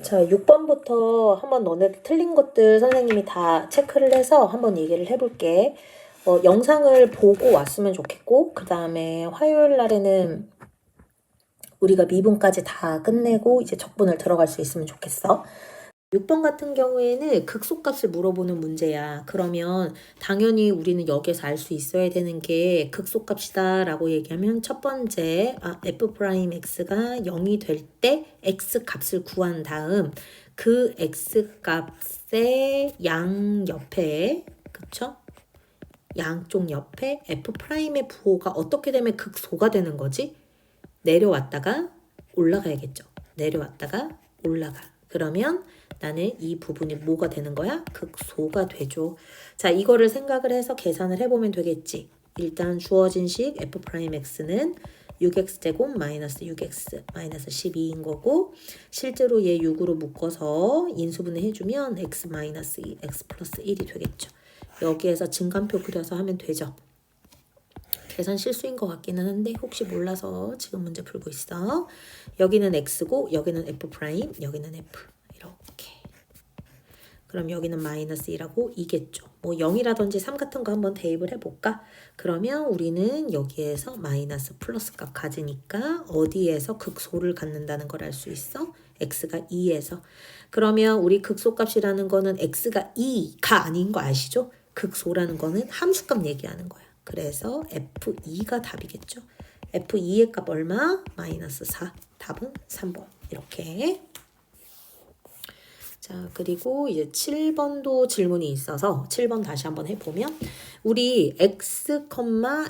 자, 6번부터 한번 너네들 틀린 것들 선생님이 다 체크를 해서 한번 얘기를 해볼게. 영상을 보고 왔으면 좋겠고, 그 다음에 화요일 날에는 우리가 미분까지 다 끝내고 이제 적분을 들어갈 수 있으면 좋겠어. 6번 같은 경우에는 극소값을 물어보는 문제야. 그러면 당연히 우리는 여기에서 알 수 있어야 되는 게 극소값이다 라고 얘기하면 첫 번째 f'x가 0이 될 때 x 값을 구한 다음 그 x 값의 양 옆에, 그쵸? 양쪽 옆에 f'의 부호가 어떻게 되면 극소가 되는 거지? 내려왔다가 올라가야겠죠. 내려왔다가 올라가. 그러면 나는 이 부분이 뭐가 되는 거야? 극소가 되죠. 자, 이거를 생각을 해서 계산을 해보면 되겠지. 일단 주어진 식 f'x는 6x제곱 마이너스 6x 마이너스 12인 거고, 실제로 얘 6으로 묶어서 인수분해 해주면 x 마이너스 2, x 플러스 1이 되겠죠. 여기에서 증간표 그려서 하면 되죠. 계산 실수인 것 같기는 한데 혹시 몰라서 지금 문제 풀고 있어. 여기는 x고 여기는 f 프라임, 여기는 f. 이렇게. 그럼 여기는 마이너스 2라고 이겠죠. 뭐 0이라든지 3 같은 거 한번 대입을 해볼까? 그러면 우리는 여기에서 마이너스 플러스 값 가지니까 어디에서 극소를 갖는다는 걸 알 수 있어? x가 2에서. 그러면 우리 극소값이라는 거는 x가 2가 아닌 거 아시죠? 극소라는 거는 함수값 얘기하는 거야. 그래서 F2가 답이겠죠. F2의 값 얼마? 마이너스 4. 답은 3번. 이렇게. 자, 그리고 이제 7번도 질문이 있어서 7번 다시 한번 해보면 우리 x,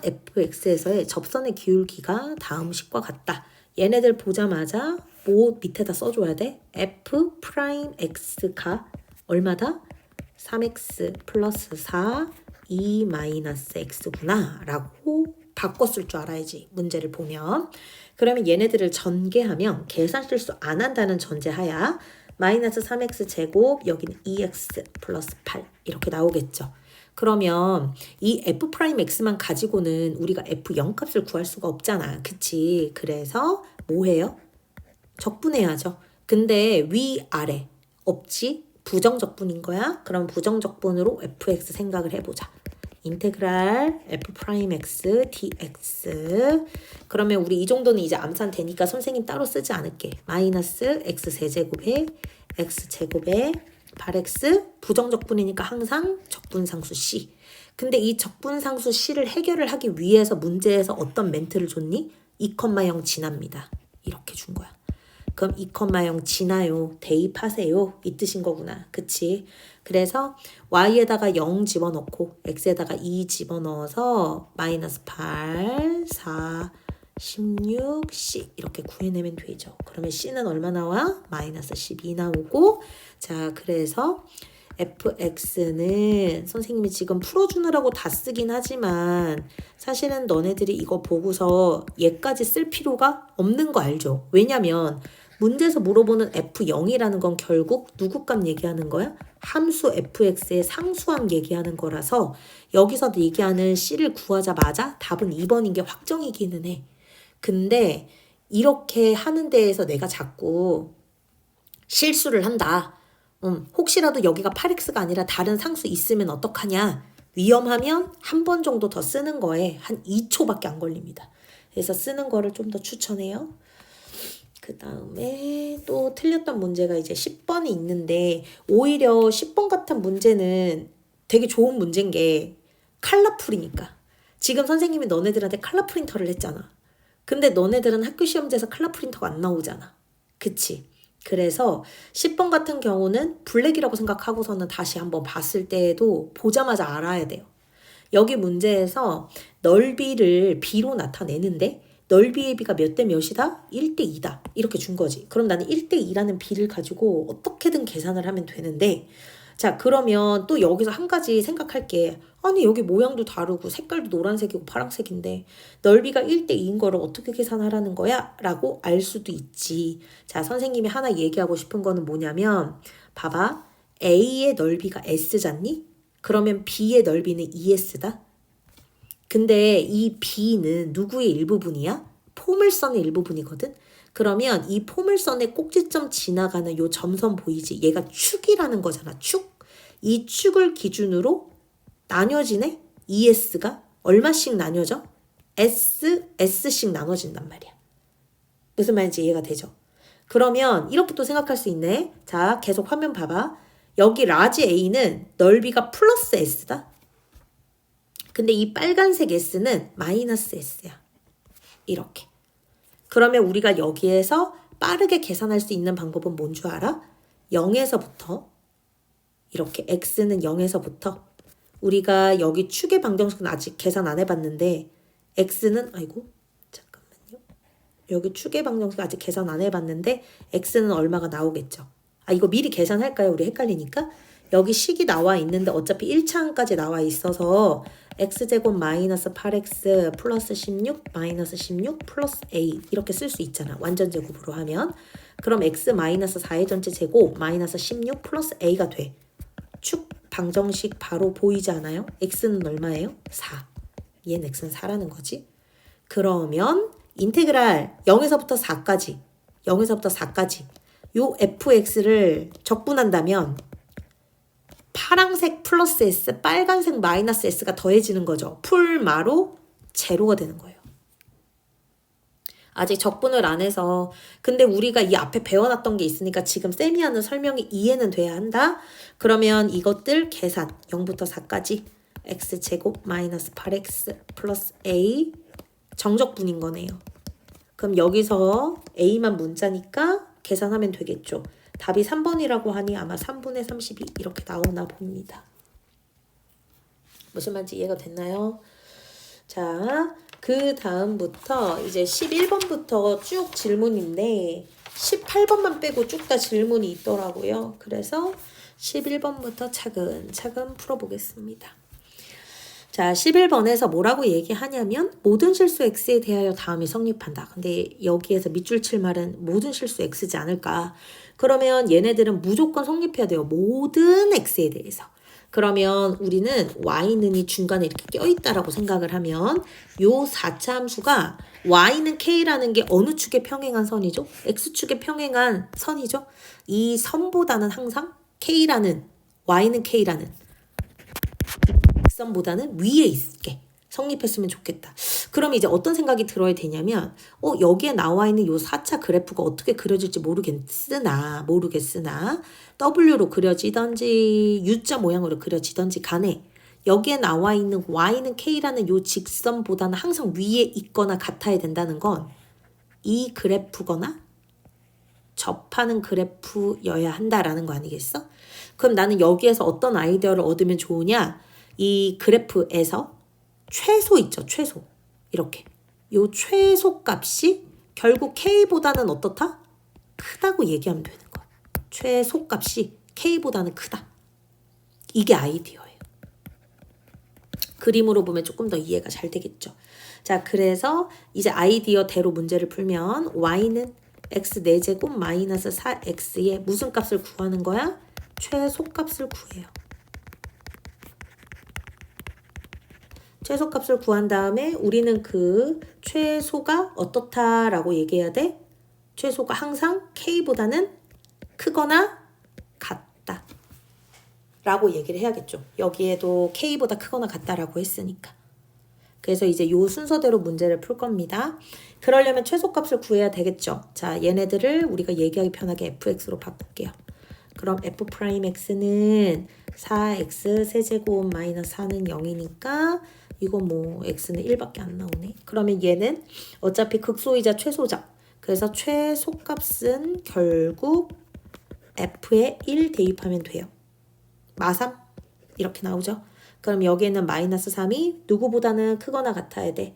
fx에서의 접선의 기울기가 다음 식과 같다. 얘네들 보자마자 뭐 밑에다 써줘야 돼? f 프라임 x가 얼마다? 3x 플러스 4 2 마이너스 x구나 라고 바꿨을 줄 알아야지, 문제를 보면. 그러면 얘네들을 전개하면 계산 실수 안 한다는 전제하야 마이너스 3x 제곱, 여기는 2x 플러스 8 이렇게 나오겠죠. 그러면 이 f'x만 가지고는 우리가 f0 값을 구할 수가 없잖아. 그치? 그래서 뭐 해요? 적분해야죠. 근데 위아래 없지? 부정적분인 거야. 그럼 부정적분으로 fx 생각을 해보자. 인테그랄 f'x dx. 그러면 우리 이 정도는 이제 암산 되니까 선생님 따로 쓰지 않을게. 마이너스 x 세제곱에 x 제곱에 8x 부정적분이니까 항상 적분상수 c. 근데 이 적분상수 c를 해결을 하기 위해서 문제에서 어떤 멘트를 줬니? 2,0 지납니다. 이렇게 준 거야. 그럼 2,0 지나요. 대입하세요. 이 뜻인 거구나. 그치? 그래서 y에다가 0 집어넣고 x에다가 2 집어넣어서 마이너스 8, 4, 16, c 이렇게 구해내면 되죠. 그러면 c는 얼마 나와? 마이너스 12 나오고, 자, 그래서 fx는 선생님이 지금 풀어주느라고 다 쓰긴 하지만 사실은 너네들이 이거 보고서 얘까지 쓸 필요가 없는 거 알죠? 왜냐면 문제에서 물어보는 f0이라는 건 결국 누구 값 얘기하는 거야? 함수 fx의 상수함 얘기하는 거라서 여기서 얘기하는 c를 구하자마자 답은 2번인 게 확정이기는 해. 근데 이렇게 하는 데에서 내가 자꾸 실수를 한다. 혹시라도 여기가 8x가 아니라 다른 상수 있으면 어떡하냐? 위험하면 한 번 정도 더 쓰는 거에 한 2초밖에 안 걸립니다. 그래서 쓰는 거를 좀 더 추천해요. 그 다음에 또 틀렸던 문제가 이제 10번이 있는데 오히려 10번 같은 문제는 되게 좋은 문제인 게 컬러풀이니까. 지금 선생님이 너네들한테 컬러 프린터를 했잖아. 근데 너네들은 학교 시험지에서 컬러 프린터가 안 나오잖아. 그치? 그래서 10번 같은 경우는 블랙이라고 생각하고서는 다시 한번 봤을 때에도 보자마자 알아야 돼요. 여기 문제에서 넓이를 b로 나타내는데 넓이의 b가 몇 대 몇이다? 1대 2다. 이렇게 준 거지. 그럼 나는 1대 2라는 b를 가지고 어떻게든 계산을 하면 되는데, 자, 그러면 또 여기서 한 가지 생각할게. 아니, 여기 모양도 다르고 색깔도 노란색이고 파란색인데 넓이가 1대 2인 거를 어떻게 계산하라는 거야? 라고 알 수도 있지. 자, 선생님이 하나 얘기하고 싶은 거는 뭐냐면 봐봐. A의 넓이가 S잖니? 그러면 B의 넓이는 2S다. 근데 이 B는 누구의 일부분이야? 포물선의 일부분이거든. 그러면 이 포물선의 꼭지점 지나가는 요 점선 보이지? 얘가 축이라는 거잖아. 축. 이 축을 기준으로 나뉘어지네? ES가 얼마씩 나뉘어져? S씩 나눠진단 말이야. 무슨 말인지 이해가 되죠? 그러면 이렇게 또 생각할 수 있네. 자, 계속 화면 봐봐. 여기 라지 A는 넓이가 플러스 S다. 근데 이 빨간색 S는 마이너스 S야. 이렇게. 그러면 우리가 여기에서 빠르게 계산할 수 있는 방법은 뭔 줄 알아? 0에서부터 이렇게 X는 0에서부터 우리가 여기 축의 방정식은 아직 계산 안 해봤는데 X는 아이고 잠깐만요. 여기 축의 방정식 아직 계산 안 해봤는데 X는 얼마가 나오겠죠. 아 이거 미리 계산할까요? 우리 헷갈리니까. 여기 식이 나와 있는데 어차피 1차항까지 나와 있어서 x제곱 마이너스 8x 플러스 16 마이너스 16 플러스 a 이렇게 쓸 수 있잖아. 완전 제곱으로 하면. 그럼 x 마이너스 4의 전체 제곱 마이너스 16 플러스 a가 돼. 축 방정식 바로 보이지 않아요? x는 얼마예요? 4. 얘는 x는 4라는 거지. 그러면 인테그랄 0에서부터 4까지 요 fx를 적분한다면 파란색 플러스 S, 빨간색 마이너스 S가 더해지는 거죠. 풀마로 제로가 되는 거예요. 아직 적분을 안 해서 근데 우리가 이 앞에 배워놨던 게 있으니까 지금 쌤이 하는 설명이 이해는 돼야 한다. 그러면 이것들 계산 0부터 4까지 x제곱 마이너스 8x 플러스 a 정적분인 거네요. 그럼 여기서 a만 문자니까 계산하면 되겠죠. 답이 3번이라고 하니 아마 3분의 32 이렇게 나오나 봅니다. 무슨 말인지 이해가 됐나요? 자, 그 다음부터 이제 11번부터 쭉 질문인데 18번만 빼고 쭉 다 질문이 있더라고요. 그래서 11번부터 차근차근 풀어보겠습니다. 자, 11번에서 뭐라고 얘기하냐면 모든 실수 x에 대하여 다음이 성립한다. 근데 여기에서 밑줄 칠 말은 모든 실수 x지 않을까. 그러면 얘네들은 무조건 성립해야 돼요. 모든 x에 대해서. 그러면 우리는 y는이 중간에 이렇게 껴있다라고 생각을 하면 요 4차 함수가 y는 k라는 게 어느 축에 평행한 선이죠? x축에 평행한 선이죠? 이 선보다는 항상 y는 k라는 선보다는 위에 있게 성립했으면 좋겠다. 그럼 이제 어떤 생각이 들어야 되냐면 여기에 나와 있는 요 4차 그래프가 어떻게 그려질지 모르겠으나 W로 그려지던지 U자 모양으로 그려지던지 간에 여기에 나와 있는 Y는 K라는 요 직선보다는 항상 위에 있거나 같아야 된다는 건 이 그래프거나 접하는 그래프여야 한다라는 거 아니겠어? 그럼 나는 여기에서 어떤 아이디어를 얻으면 좋으냐? 이 그래프에서 최소 있죠. 최소. 이렇게. 요 최소 값이 결국 K보다는 어떻다? 크다고 얘기하면 되는 거야. 최소 값이 K보다는 크다. 이게 아이디어예요. 그림으로 보면 조금 더 이해가 잘 되겠죠. 자, 그래서 이제 아이디어대로 문제를 풀면 Y는 X 4제곱 마이너스 4X의 무슨 값을 구하는 거야? 최소 값을 구해요. 최소값을 구한 다음에 우리는 그 최소가 어떻다라고 얘기해야 돼? 최소가 항상 K보다는 크거나 같다 라고 얘기를 해야겠죠. 여기에도 K보다 크거나 같다라고 했으니까. 그래서 이제 요 순서대로 문제를 풀 겁니다. 그러려면 최소값을 구해야 되겠죠. 자, 얘네들을 우리가 얘기하기 편하게 fx로 바꿀게요. 그럼 f'x는 4x 세제곱 마이너스 4는 0이니까 이거 뭐 x는 1밖에 안 나오네. 그러면 얘는 어차피 극소이자 최소자. 그래서 최소값은 결국 f에 1 대입하면 돼요. 마삼 이렇게 나오죠. 그럼 여기에는 마이너스 3이 누구보다는 크거나 같아야 돼.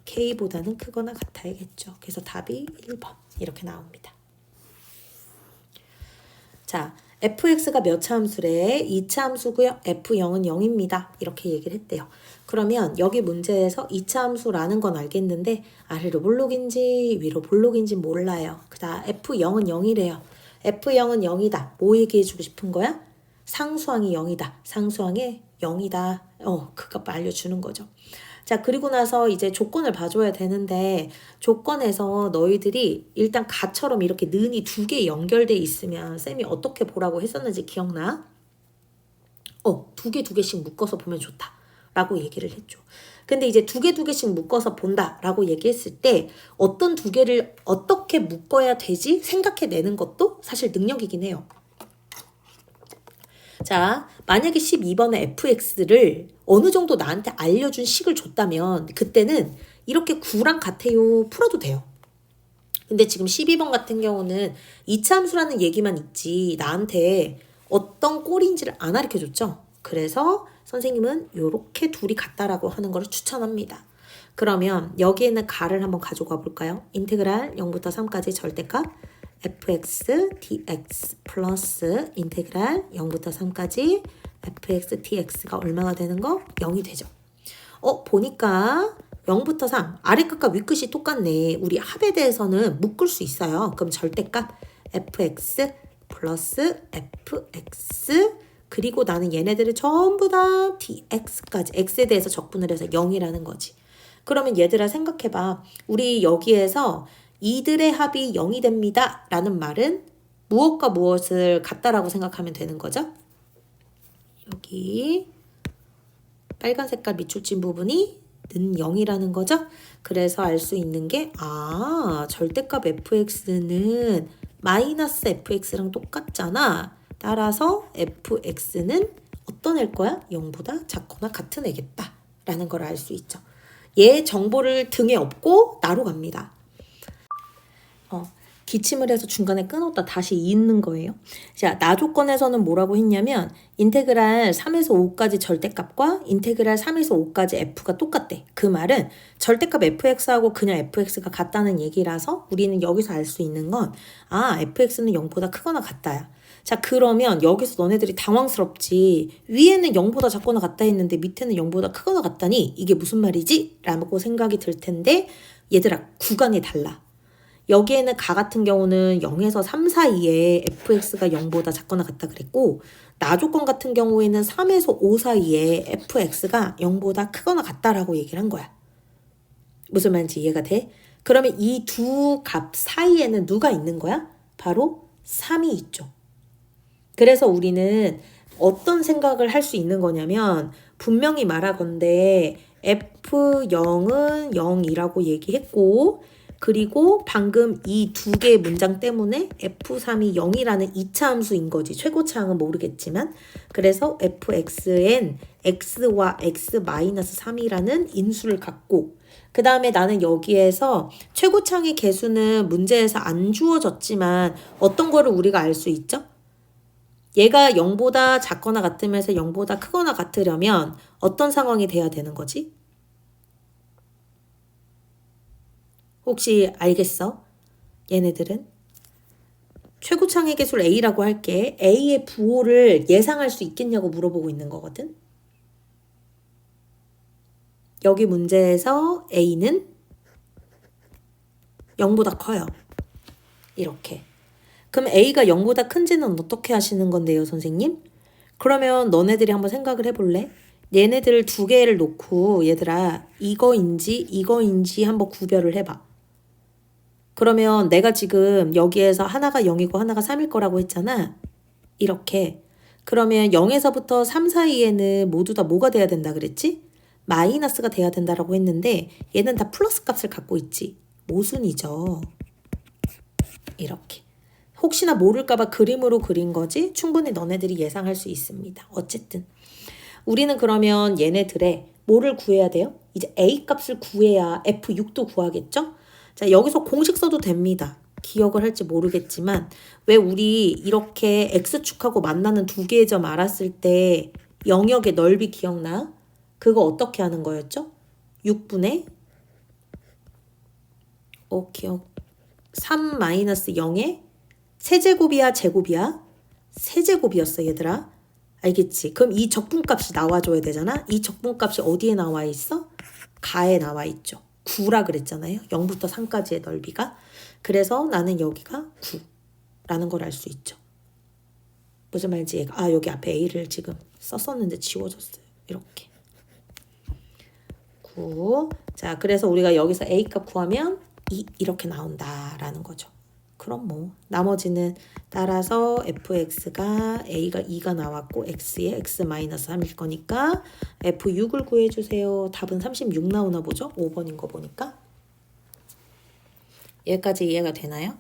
k보다는 크거나 같아야겠죠. 그래서 답이 1번 이렇게 나옵니다. 자, fx가 몇 차 함수래? 2차 함수고요. f0은 0입니다. 이렇게 얘기를 했대요. 그러면 여기 문제에서 2차 함수라는 건 알겠는데 아래로 볼록인지 위로 볼록인지 몰라요. 그다음 f0은 0이래요. f0은 0이다. 뭐 얘기해주고 싶은 거야? 상수항이 0이다. 상수항에 0이다. 그거 알려주는 거죠. 자, 그리고 나서 이제 조건을 봐줘야 되는데 조건에서 너희들이 일단 가처럼 이렇게 는이 두 개 연결돼 있으면 쌤이 어떻게 보라고 했었는지 기억나? 두 개씩 묶어서 보면 좋다 라고 얘기를 했죠. 근데 이제 두 개씩 묶어서 본다 라고 얘기했을 때 어떤 두 개를 어떻게 묶어야 되지 생각해내는 것도 사실 능력이긴 해요. 자, 만약에 12번의 fx를 어느 정도 나한테 알려준 식을 줬다면 그때는 이렇게 9랑 같아요 풀어도 돼요. 근데 지금 12번 같은 경우는 이차함수라는 얘기만 있지 나한테 어떤 꼴인지를 안 가르쳐줬죠. 그래서 선생님은 이렇게 둘이 같다라고 하는 것을 추천합니다. 그러면 여기에는 가를 한번 가져가 볼까요? 인테그랄 0부터 3까지 절대값 fx dx 플러스 인테그랄 0부터 3까지 fx dx가 얼마가 되는 거? 0이 되죠. 보니까 0부터 3 아래끝과 윗끝이 똑같네. 우리 합에 대해서는 묶을 수 있어요. 그럼 절대값 fx 플러스 fx 그리고 나는 얘네들을 전부 다 dx까지 x에 대해서 적분을 해서 0이라는 거지. 그러면 얘들아 생각해봐. 우리 여기에서 이들의 합이 0이 됩니다 라는 말은 무엇과 무엇을 같다라고 생각하면 되는 거죠? 여기 빨간 색깔 밑줄진 부분이 는 0이라는 거죠? 그래서 알 수 있는 게 절대값 fx는 마이너스 fx랑 똑같잖아. 따라서 fx는 어떤 애일 거야? 0보다 작거나 같은 애겠다 라는 걸 알 수 있죠. 얘 정보를 등에 업고 나로 갑니다. 기침을 해서 중간에 끊었다 다시 잇는 거예요. 자, 나 조건에서는 뭐라고 했냐면 인테그랄 3에서 5까지 절대값과 인테그랄 3에서 5까지 f가 똑같대. 그 말은 절대값 fx하고 그냥 fx가 같다는 얘기라서 우리는 여기서 알 수 있는 건 fx는 0보다 크거나 같다야. 자, 그러면 여기서 너네들이 당황스럽지. 위에는 0보다 작거나 같다 했는데 밑에는 0보다 크거나 같다니 이게 무슨 말이지? 라고 생각이 들 텐데 얘들아 구간이 달라. 여기에는 가 같은 경우는 0에서 3 사이에 fx가 0보다 작거나 같다 그랬고 나 조건 같은 경우에는 3에서 5 사이에 fx가 0보다 크거나 같다라고 얘기를 한 거야. 무슨 말인지 이해가 돼? 그러면 이 두 값 사이에는 누가 있는 거야? 바로 3이 있죠. 그래서 우리는 어떤 생각을 할 수 있는 거냐면 분명히 말하건대 f0은 0이라고 얘기했고 그리고 방금 이 두 개의 문장 때문에 f3이 0이라는 2차 함수인 거지. 최고차항은 모르겠지만. 그래서 fxn x와 x-3이라는 인수를 갖고 그 다음에 나는 여기에서 최고차항의 개수는 문제에서 안 주어졌지만 어떤 거를 우리가 알 수 있죠? 얘가 0보다 작거나 같으면서 0보다 크거나 같으려면 어떤 상황이 돼야 되는 거지? 혹시 알겠어? 얘네들은? 최고창의 개수를 A라고 할게. A의 부호를 예상할 수 있겠냐고 물어보고 있는 거거든. 여기 문제에서 A는 0보다 커요. 이렇게. 그럼 A가 0보다 큰지는 어떻게 하시는 건데요, 선생님? 그러면 너네들이 한번 생각을 해볼래? 얘네들 두 개를 놓고 얘들아 이거인지 한번 구별을 해봐. 그러면 내가 지금 여기에서 하나가 0이고 하나가 3일 거라고 했잖아. 이렇게. 그러면 0에서부터 3 사이에는 모두 다 뭐가 돼야 된다 그랬지? 마이너스가 돼야 된다라고 했는데 얘는 다 플러스 값을 갖고 있지. 모순이죠. 이렇게. 혹시나 모를까봐 그림으로 그린 거지 충분히 너네들이 예상할 수 있습니다. 어쨌든 우리는 그러면 얘네들의 뭐를 구해야 돼요? 이제 A 값을 구해야 F6도 구하겠죠? 자, 여기서 공식 써도 됩니다. 기억을 할지 모르겠지만 왜 우리 이렇게 X축하고 만나는 두 개의 점 알았을 때 영역의 넓이 기억나? 그거 어떻게 하는 거였죠? 6분의 기억 3-0의 세제곱이야 제곱이야? 세제곱이었어 얘들아. 알겠지? 그럼 이 적분값이 나와줘야 되잖아. 이 적분값이 어디에 나와 있어? 가에 나와 있죠. 9라 그랬잖아요. 0부터 3까지의 넓이가. 그래서 나는 여기가 9라는 걸 알 수 있죠. 무슨 말인지 여기 앞에 A를 지금 썼었는데 지워졌어요. 이렇게. 9. 자, 그래서 우리가 여기서 A값 구하면 2 이렇게 나온다라는 거죠. 그럼 뭐 나머지는 따라서 fx가 a가 2가 나왔고 x에 x-3일 거니까 f6을 구해주세요. 답은 36 나오나 보죠? 5번인 거 보니까. 여기까지 이해가 되나요?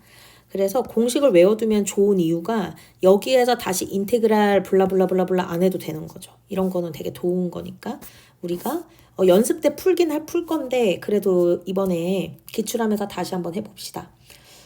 그래서 공식을 외워두면 좋은 이유가 여기에서 다시 인테그랄 블라블라블라블라 안 해도 되는 거죠. 이런 거는 되게 좋은 거니까 우리가 연습 때 풀긴 풀 건데 그래도 이번에 기출하면서 다시 한번 해봅시다.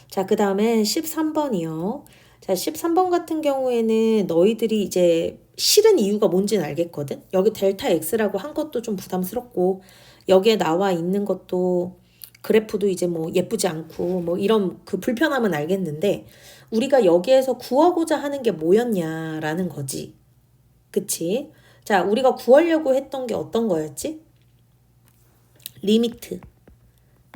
자, 그 다음에 13번이요. 자, 13번 같은 경우에는 너희들이 이제 싫은 이유가 뭔지는 알겠거든? 여기 델타 x라고 한 것도 좀 부담스럽고 여기에 나와 있는 것도 그래프도 이제 뭐 예쁘지 않고 뭐 이런 그 불편함은 알겠는데 우리가 여기에서 구하고자 하는 게 뭐였냐라는 거지. 그치? 자, 우리가 구하려고 했던 게 어떤 거였지? 리미트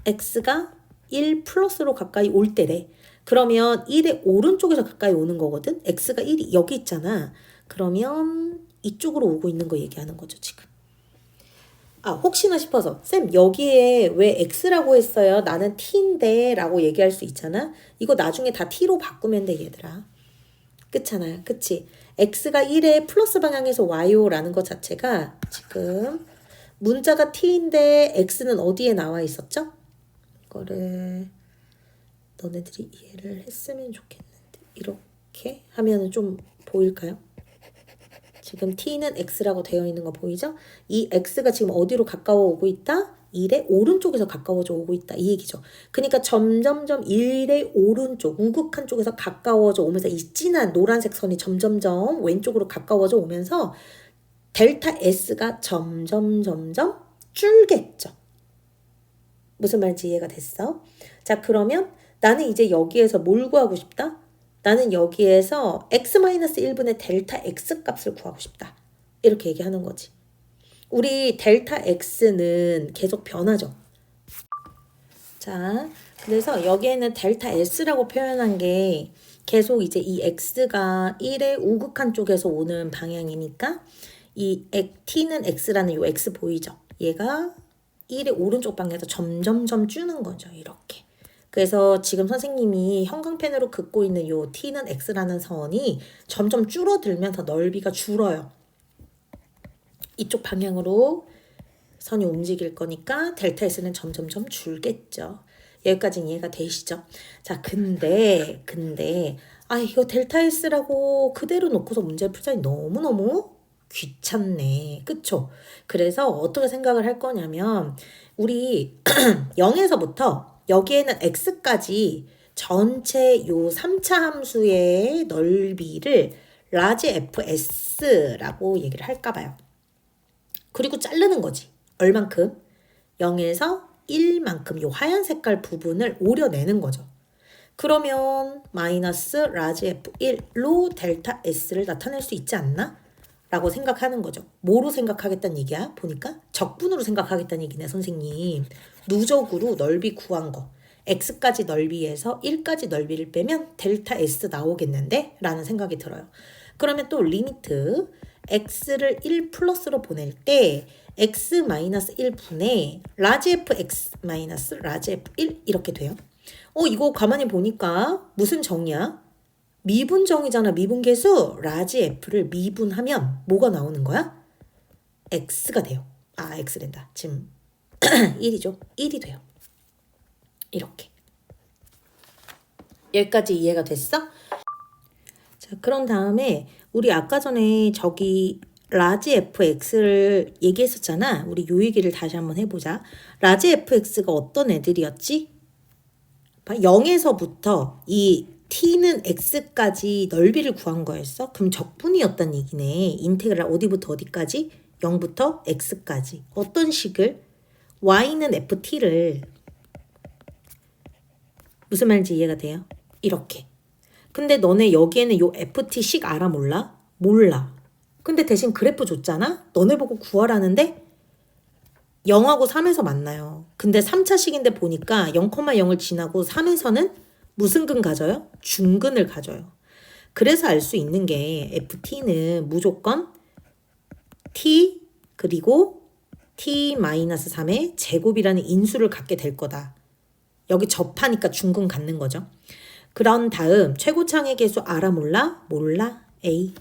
x가 1 플러스로 가까이 올 때래. 그러면 1의 오른쪽에서 가까이 오는 거거든. x가 1이 여기 있잖아. 그러면 이쪽으로 오고 있는 거 얘기하는 거죠, 지금. 아, 혹시나 싶어서 쌤 여기에 왜 x라고 했어요? 나는 t인데 라고 얘기할 수 있잖아. 이거 나중에 다 t로 바꾸면 돼, 얘들아. 그렇잖아요. 그치? x가 1의 플러스 방향에서 와요 라는 것 자체가 지금 문자가 t인데 x는 어디에 나와 있었죠? 이거를 너네들이 이해를 했으면 좋겠는데 이렇게 하면은 좀 보일까요? 지금 t는 x라고 되어 있는 거 보이죠? 이 x가 지금 어디로 가까워 오고 있다? 1의 오른쪽에서 가까워져 오고 있다 이 얘기죠. 그러니까 점점점 1의 오른쪽 우극한 쪽에서 가까워져 오면서 이 진한 노란색 선이 점점점 왼쪽으로 가까워져 오면서 델타 s가 점점 줄겠죠. 무슨 말인지 이해가 됐어? 자, 그러면 나는 이제 여기에서 뭘 구하고 싶다? 나는 여기에서 x-1분의 델타 x 값을 구하고 싶다. 이렇게 얘기하는 거지. 우리 델타 x는 계속 변하죠. 자, 그래서 여기에는 델타 s라고 표현한 게 계속 이제 이 x가 1의 우극한 쪽에서 오는 방향이니까 이 t는 x라는 요 x 보이죠? 얘가 1의 오른쪽 방향에서 점점점 주는 거죠. 이렇게. 그래서 지금 선생님이 형광펜으로 긋고 있는 요 t는 x라는 선이 점점 줄어들면서 넓이가 줄어요. 이쪽 방향으로 선이 움직일 거니까 델타 s는 점점점 줄겠죠. 여기까지는 이해가 되시죠? 자, 근데 이거 델타 s라고 그대로 놓고서 문제를 풀자니 너무너무 귀찮네. 그쵸? 그래서 어떻게 생각을 할 거냐면 우리 0에서부터 여기에는 x까지 전체 요 3차 함수의 넓이를 라지 fs라고 얘기를 할까 봐요. 그리고 자르는 거지. 얼만큼? 0에서 1만큼 요 하얀 색깔 부분을 오려내는 거죠. 그러면 마이너스 라지 f1로 델타 s를 나타낼 수 있지 않나? 라고 생각하는 거죠. 뭐로 생각하겠다는 얘기야? 보니까 적분으로 생각하겠다는 얘기네, 선생님. 누적으로 넓이 구한 거. x까지 넓이에서 1까지 넓이를 빼면 델타 s 나오겠는데? 라는 생각이 들어요. 그러면 또 리미트 x를 1 플러스로 보낼 때 x-1분의 라지 fx 마이너스 라지 f1 이렇게 돼요. 이거 가만히 보니까 무슨 정이야? 미분정이잖아. 미분계수 라지 f를 미분하면 뭐가 나오는 거야? x가 돼요. 아, x랜다. 지금 1이죠. 1이 돼요. 이렇게. 여기까지 이해가 됐어? 자, 그런 다음에 우리 아까 전에 저기 라지 fx를 얘기했었잖아. 우리 요 얘기를 다시 한번 해보자. 라지 fx가 어떤 애들이었지? 0에서부터 이 t는 x까지 넓이를 구한 거였어? 그럼 적분이었단 얘기네. 인테그랄 어디부터 어디까지? 0부터 x까지. 어떤 식을? y는 ft를 무슨 말인지 이해가 돼요? 이렇게. 근데 너네 여기에는 요 ft식 알아 몰라? 몰라. 근데 대신 그래프 줬잖아? 너네 보고 구하라는데 0하고 3에서 만나요. 근데 3차식인데 보니까 0,0을 지나고 3에서는 무슨 근 가져요? 중근을 가져요. 그래서 알 수 있는 게 ft는 무조건 t 그리고 t-3의 제곱이라는 인수를 갖게 될 거다. 여기 접하니까 중근 갖는 거죠. 그런 다음 최고창의 개수 알아 몰라? 몰라. A.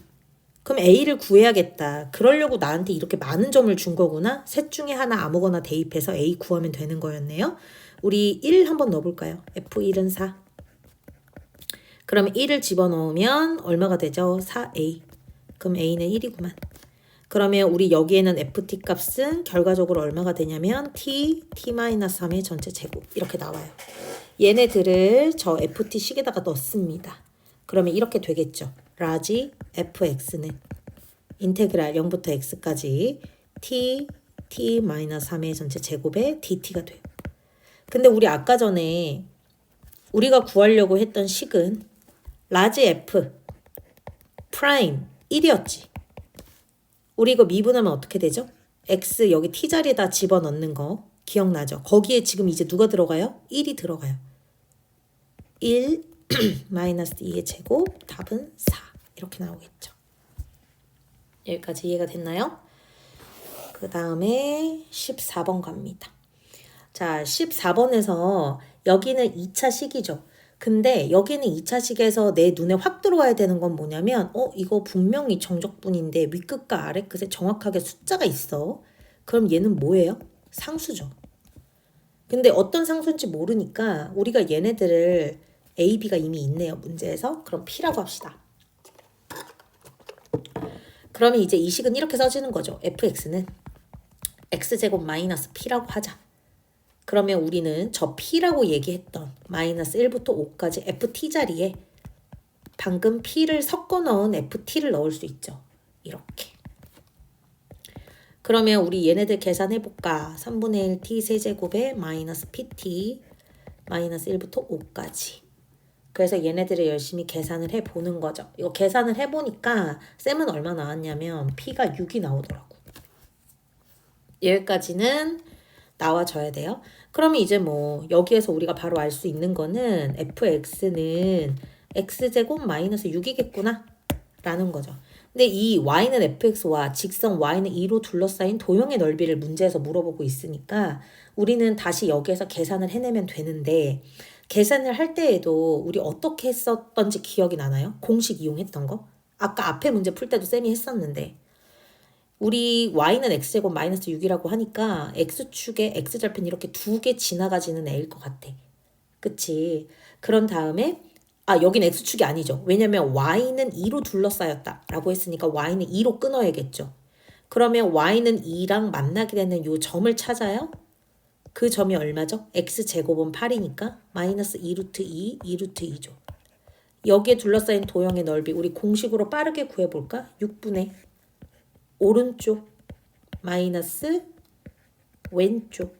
그럼 A를 구해야겠다. 그러려고 나한테 이렇게 많은 점을 준 거구나. 셋 중에 하나 아무거나 대입해서 A 구하면 되는 거였네요. 우리 1 한번 넣어볼까요? F1은 4. 그러면 1을 집어넣으면 얼마가 되죠? 4A. 그럼 A는 1이구만. 그러면 우리 여기에는 FT 값은 결과적으로 얼마가 되냐면 T-3의 전체 제곱 이렇게 나와요. 얘네들을 저 FT 식에다가 넣습니다. 그러면 이렇게 되겠죠. 라지 fx는 인테그랄 0부터 x까지 t-3의 전체 제곱에 dt가 돼요. 근데 우리 아까 전에 우리가 구하려고 했던 식은 라지 f 프라임 1이었지. 우리 이거 미분하면 어떻게 되죠? x 여기 t 자리에다 집어넣는 거 기억나죠? 거기에 지금 이제 누가 들어가요? 1이 들어가요. 1 마이너스 2의 제곱 답은 4 이렇게 나오겠죠. 여기까지 이해가 됐나요? 그 다음에 14번 갑니다. 자, 14번에서 여기는 2차 식이죠. 근데 여기는 2차 식에서 내 눈에 확 들어와야 되는 건 뭐냐면 이거 분명히 정적분인데 윗끝과 아래끝에 정확하게 숫자가 있어. 그럼 얘는 뭐예요? 상수죠. 근데 어떤 상수인지 모르니까 우리가 얘네들을 A, B가 이미 있네요. 문제에서. 그럼 P라고 합시다. 그러면 이제 이 식은 이렇게 써지는 거죠. fx는 x제곱 마이너스 P라고 하자. 그러면 우리는 저 P라고 얘기했던 마이너스 1부터 5까지 FT 자리에 방금 P를 섞어 넣은 FT를 넣을 수 있죠. 이렇게. 그러면 우리 얘네들 계산해볼까? 3분의 1 T 세제곱에 마이너스 PT 마이너스 1부터 5까지. 그래서 얘네들을 열심히 계산을 해보는 거죠. 이거 계산을 해보니까 쌤은 얼마 나왔냐면 P가 6이 나오더라고. 여기까지는 나와줘야 돼요. 그러면 이제 뭐 여기에서 우리가 바로 알 수 있는 거는 fx는 x제곱 마이너스 6이겠구나 라는 거죠. 근데 이 y는 fx와 직선 y는 2로 둘러싸인 도형의 넓이를 문제에서 물어보고 있으니까 우리는 다시 여기에서 계산을 해내면 되는데 계산을 할 때에도 우리 어떻게 했었던지 기억이 나나요? 공식 이용했던 거? 아까 앞에 문제 풀 때도 쌤이 했었는데 우리 y는 x제곱 마이너스 6이라고 하니까 x축에 x절편 이렇게 두 개 지나가지는 애일 것 같아. 그치? 그런 다음에 여긴 x축이 아니죠. 왜냐면 y는 2로 둘러싸였다 라고 했으니까 y는 2로 끊어야겠죠. 그러면 y는 2랑 만나게 되는 요 점을 찾아요. 그 점이 얼마죠? x제곱은 8이니까 마이너스 2루트 2, 2루트 2죠. 여기에 둘러싸인 도형의 넓이 우리 공식으로 빠르게 구해볼까? 6분의 오른쪽 마이너스 왼쪽.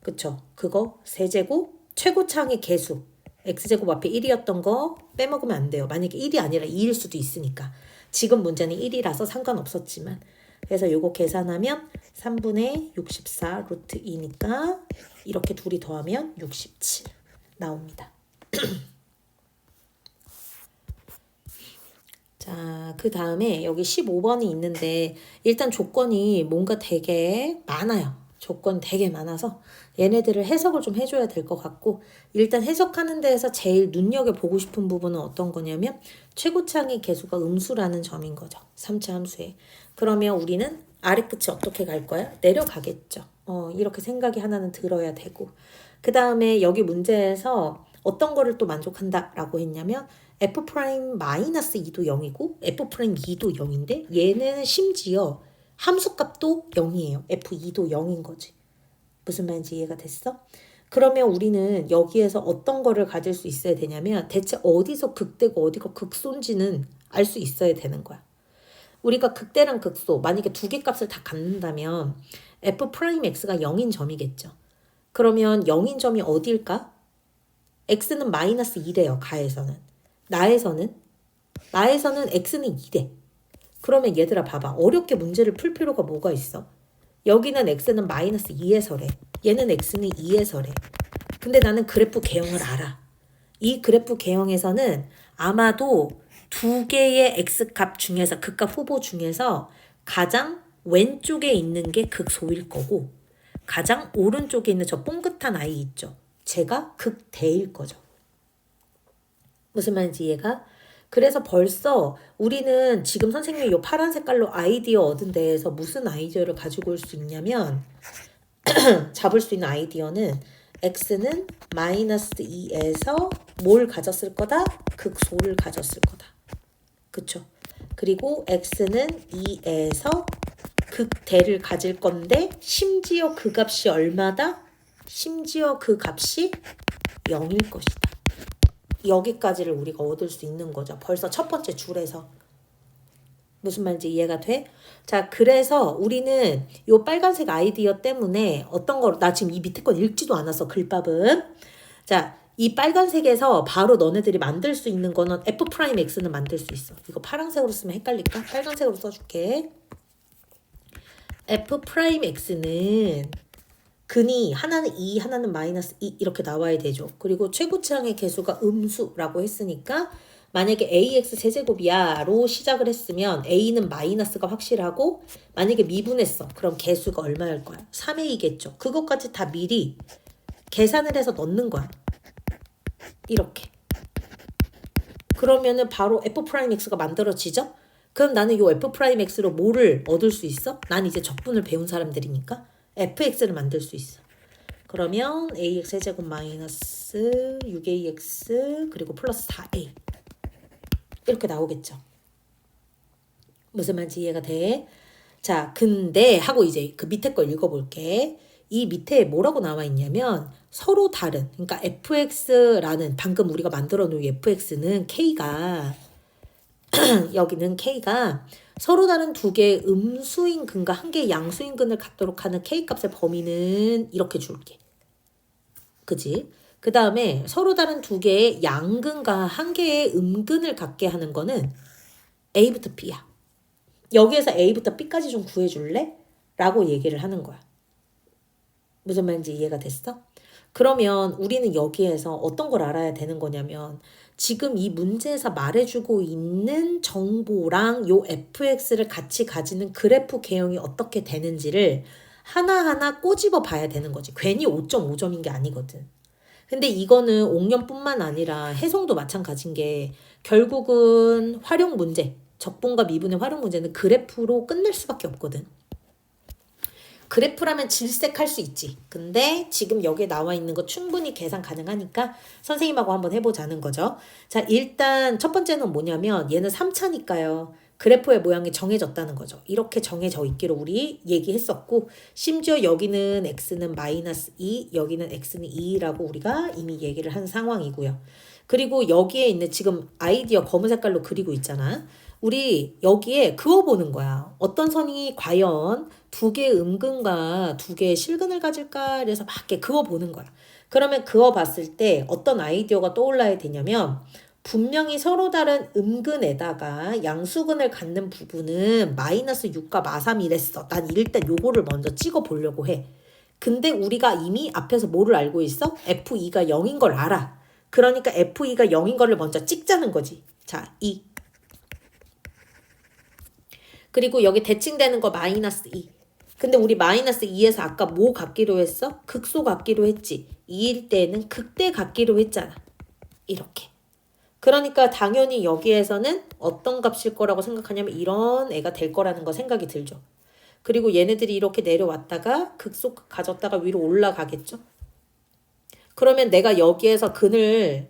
그쵸? 그거 세제곱 최고창의 개수 x제곱 앞에 1이었던 거 빼먹으면 안 돼요. 만약에 1이 아니라 2일 수도 있으니까. 지금 문제는 1이라서 상관없었지만. 그래서 요거 계산하면 3분의 64 루트 2니까 이렇게 둘이 더하면 67 나옵니다. 자, 그 다음에 여기 15번이 있는데 일단 조건이 뭔가 되게 많아요. 조건이 되게 많아서 얘네들을 해석을 좀 해줘야 될 것 같고 일단 해석하는 데에서 제일 눈여겨보고 싶은 부분은 어떤 거냐면 최고창의 개수가 음수라는 점인 거죠. 3차 함수에. 그러면 우리는 아래 끝이 어떻게 갈 거야? 내려가겠죠. 이렇게 생각이 하나는 들어야 되고 그 다음에 여기 문제에서 어떤 거를 또 만족한다라고 했냐면 f 프라임 마이너스 2도 0이고 f 프라임 2도 0인데 얘는 심지어 함수값도 0이에요. f2도 0인 거지. 무슨 말인지 이해가 됐어? 그러면 우리는 여기에서 어떤 거를 가질 수 있어야 되냐면 대체 어디서 극대고 어디가 극소인지는 알 수 있어야 되는 거야. 우리가 극대랑 극소 만약에 두 개 값을 다 갖는다면 f 프라임 x가 0인 점이겠죠. 그러면 0인 점이 어디일까? x는 마이너스 2래요. 가에서는. 나에서는 x는 2래. 그러면 얘들아 봐봐. 어렵게 문제를 풀 필요가 뭐가 있어? 여기는 x는 마이너스 2에서래. 얘는 x는 2에서래. 근데 나는 그래프 개형을 알아. 이 그래프 개형에서는 아마도 두 개의 x값 중에서 극값 후보 중에서 가장 왼쪽에 있는 게 극소일 거고 가장 오른쪽에 있는 저 뽕긋한 아이 있죠. 제가 극대일 거죠. 무슨 말인지 이해가? 그래서 벌써 우리는 지금 선생님이 이 파란 색깔로 아이디어 얻은 데에서 무슨 아이디어를 가지고 올 수 있냐면 잡을 수 있는 아이디어는 x는 마이너스 2에서 뭘 가졌을 거다? 극소를 가졌을 거다. 그쵸? 그리고 x는 2에서 극대를 가질 건데 심지어 그 값이 얼마다? 심지어 그 값이 0일 것이다. 여기까지를 우리가 얻을 수 있는 거죠. 벌써 첫 번째 줄에서. 무슨 말인지 이해가 돼? 자, 그래서 우리는 요 빨간색 아이디어 때문에 어떤 거, 나 지금 이 밑에 건 읽지도 않았어, 글밥은. 자, 이 빨간색에서 바로 너네들이 만들 수 있는 거는 f'x는 만들 수 있어. 이거 파란색으로 쓰면 헷갈릴까? 빨간색으로 써줄게. f'x는 근이 하나는 2, 하나는 마이너스 2 이렇게 나와야 되죠. 그리고 최고차항의 개수가 음수라고 했으니까 만약에 ax 세제곱이야 로 시작을 했으면 a는 마이너스가 확실하고 만약에 미분했어. 그럼 개수가 얼마일 거야? 3a겠죠. 그것까지 다 미리 계산을 해서 넣는 거야. 이렇게. 그러면은 바로 f'x가 만들어지죠? 그럼 나는 요 f'x로 뭐를 얻을 수 있어? 난 이제 적분을 배운 사람들이니까 fx를 만들 수 있어. 그러면 ax 세제곱 마이너스 6ax 그리고 플러스 4a 이렇게 나오겠죠. 무슨 말인지 이해가 돼? 자, 근데 하고 이제 그 밑에 걸 읽어볼게. 이 밑에 뭐라고 나와 있냐면 서로 다른, 그러니까 fx라는 방금 우리가 만들어 놓은 fx는 k가 여기는 k가 서로 다른 두 개의 음수인 근과 한 개의 양수인 근을 갖도록 하는 k 값의 범위는 이렇게 줄게. 그지? 그 다음에 서로 다른 두 개의 양근과 한 개의 음근을 갖게 하는 거는 a부터 b야. 여기에서 a부터 b까지 좀 구해줄래? 라고 얘기를 하는 거야. 무슨 말인지 이해가 됐어? 그러면 우리는 여기에서 어떤 걸 알아야 되는 거냐면 지금 이 문제에서 말해주고 있는 정보랑 요 fx를 같이 가지는 그래프 개형이 어떻게 되는지를 하나하나 꼬집어 봐야 되는 거지. 괜히 5.5점인 게 아니거든. 근데 이거는 옥년뿐만 아니라 해송도 마찬가지인 게 결국은 활용 문제, 적분과 미분의 활용 문제는 그래프로 끝낼 수밖에 없거든. 그래프라면 질색할 수 있지. 근데 지금 여기에 나와 있는 거 충분히 계산 가능하니까 선생님하고 한번 해보자는 거죠. 자, 일단 첫 번째는 뭐냐면 얘는 3차니까요. 그래프의 모양이 정해졌다는 거죠. 이렇게 정해져 있기로 우리 얘기했었고 심지어 여기는 x는 마이너스 2, 여기는 x는 2라고 우리가 이미 얘기를 한 상황이고요. 그리고 여기에 있는 지금 아이디어 검은 색깔로 그리고 있잖아. 우리 여기에 그어보는 거야. 어떤 선이 과연 두 개의 음근과 두 개의 실근을 가질까? 그래서 막 이렇게 그어보는 거야. 그러면 그어봤을 때 어떤 아이디어가 떠올라야 되냐면 분명히 서로 다른 음근에다가 양수근을 갖는 부분은 마이너스 6과 마3이랬어. 난 일단 요거를 먼저 찍어보려고 해. 근데 우리가 이미 앞에서 뭐를 알고 있어? F2가 0인 걸 알아. 그러니까 F2가 0인 거를 먼저 찍자는 거지. 자, 2. 그리고 여기 대칭되는 거 마이너스 2. 근데 우리 마이너스 2에서 아까 뭐 갖기로 했어? 극소 갖기로 했지. 2일 때는 극대 갖기로 했잖아. 이렇게. 그러니까 당연히 여기에서는 어떤 값일 거라고 생각하냐면 이런 애가 될 거라는 거 생각이 들죠. 그리고 얘네들이 이렇게 내려왔다가 극소 가졌다가 위로 올라가겠죠. 그러면 내가 여기에서 근을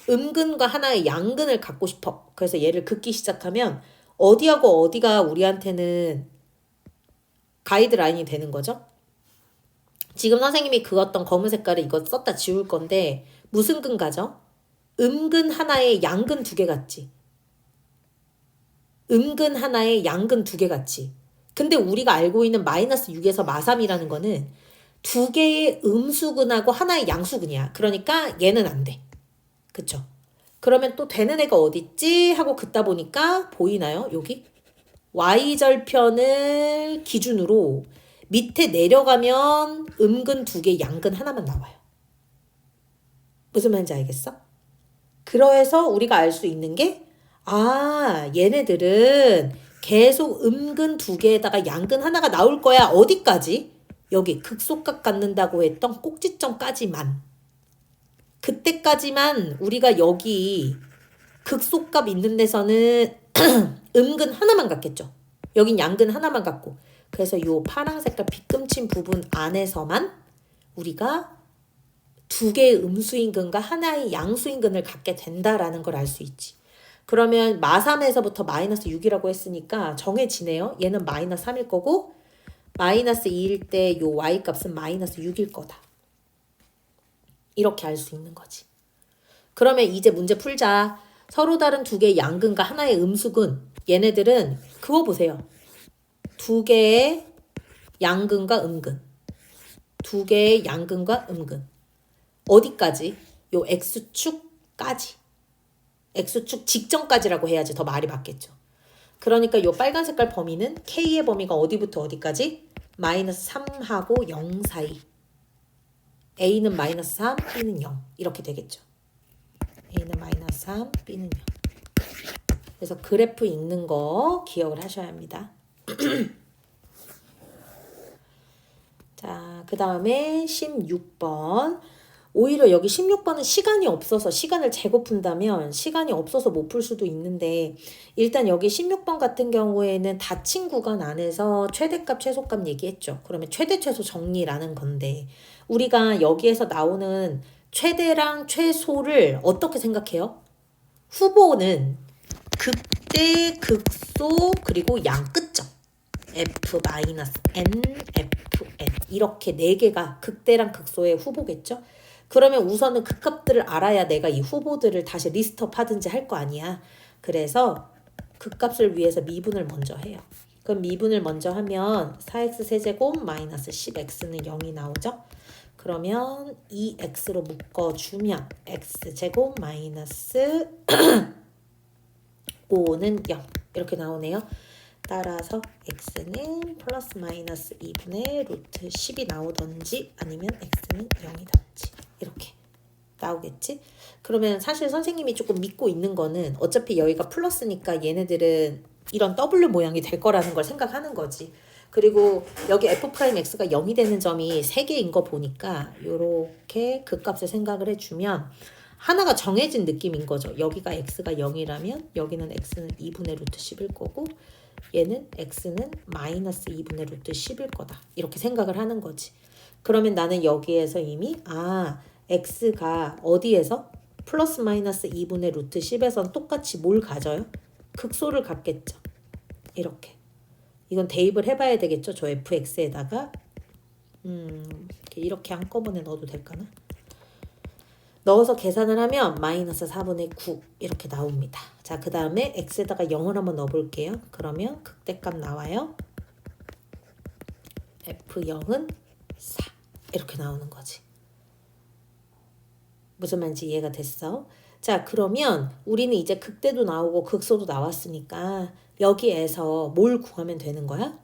음근과 하나의 양근을 갖고 싶어. 그래서 얘를 긋기 시작하면 어디하고 어디가 우리한테는 가이드라인이 되는 거죠. 지금 선생님이 그었던 검은 색깔을 이거 썼다 지울 건데 무슨 근 가죠? 음근 하나에 양근 두 개 같지. 음근 하나에 양근 두 개 같지. 근데 우리가 알고 있는 마이너스 6에서 마3이라는 거는 두 개의 음수근하고 하나의 양수근이야. 그러니까 얘는 안 돼. 그쵸? 그러면 또 되는 애가 어딨지? 하고 긋다 보니까 보이나요? 여기? y절편을 기준으로 밑에 내려가면 음근 두 개, 양근 하나만 나와요. 무슨 말인지 알겠어? 그래서 우리가 알 수 있는 게 얘네들은 계속 음근 두 개에다가 양근 하나가 나올 거야. 어디까지? 여기 극소값 갖는다고 했던 꼭지점까지만. 그때까지만 우리가 여기 극소값 있는 데서는 음근 하나만 갖겠죠. 여긴 양근 하나만 갖고. 그래서 요 파란 색깔 빗금친 부분 안에서만 우리가 두 개의 음수인근과 하나의 양수인근을 갖게 된다라는 걸 알 수 있지. 그러면 마3에서부터 마이너스 6이라고 했으니까 정해지네요. 얘는 마이너스 3일 거고 마이너스 2일 때 요 y 값은 마이너스 6일 거다. 이렇게 알 수 있는 거지. 그러면 이제 문제 풀자. 서로 다른 두 개의 양근과 하나의 음수근. 얘네들은 그거 보세요. 두 개의 양근과 음근. 두 개의 양근과 음근. 어디까지? 요 x축까지. x축 직전까지라고 해야지 더 말이 맞겠죠. 그러니까 요 빨간 색깔 범위는 k의 범위가 어디부터 어디까지? 마이너스 3하고 0 사이. a는 마이너스 3, b는 0. 이렇게 되겠죠. a는 마이너스 3, b는 0. 그래서 그래프 읽는 거 기억을 하셔야 합니다. 자, 그 다음에 16번. 오히려 여기 16번은 시간이 없어서 시간을 재고 푼다면 시간이 없어서 못 풀 수도 있는데 일단 여기 16번 같은 경우에는 닫힌 구간 안에서 최대값 최소값 얘기했죠. 그러면 최대 최소 정리라는 건데 우리가 여기에서 나오는 최대랑 최소를 어떻게 생각해요? 후보는 극대, 극소, 그리고 양 끝점. F-N, F-N 이렇게 네 개가 극대랑 극소의 후보겠죠? 그러면 우선은 그 값들을 알아야 내가 이 후보들을 다시 리스트업 하든지 할 거 아니야. 그래서 그 값을 위해서 미분을 먼저 해요. 그럼 미분을 먼저 하면 4x 세제곱 마이너스 10x는 0이 나오죠? 그러면 2x로 묶어주면 x제곱 마이너스 5는 0 이렇게 나오네요. 따라서 x는 플러스 마이너스 2분의 루트 10이 나오던지 아니면 x는 0이던지 이렇게 나오겠지? 그러면 사실 선생님이 조금 믿고 있는 거는 어차피 여기가 플러스니까 얘네들은 이런 W 모양이 될 거라는 걸 생각하는 거지. 그리고 여기 F'X가 0이 되는 점이 3개인 거 보니까 요렇게 그 값을 생각을 해주면 하나가 정해진 느낌인 거죠. 여기가 X가 0이라면 여기는 X는 2분의 루트 10일 거고 얘는 x는 마이너스 2분의 루트 10일 거다. 이렇게 생각을 하는 거지. 그러면 나는 여기에서 이미 x가 어디에서? 플러스 마이너스 2분의 루트 10에선 똑같이 뭘 가져요? 극소를 갖겠죠. 이렇게. 이건 대입을 해봐야 되겠죠. 저 fx에다가 이렇게 한꺼번에 넣어도 될까나? 넣어서 계산을 하면 마이너스 4분의 9 이렇게 나옵니다. 자, 그 다음에 x에다가 0을 한번 넣어볼게요. 그러면 극대값 나와요. f0은 4 이렇게 나오는 거지. 무슨 말인지 이해가 됐어? 자, 그러면 우리는 이제 극대도 나오고 극소도 나왔으니까 여기에서 뭘 구하면 되는 거야?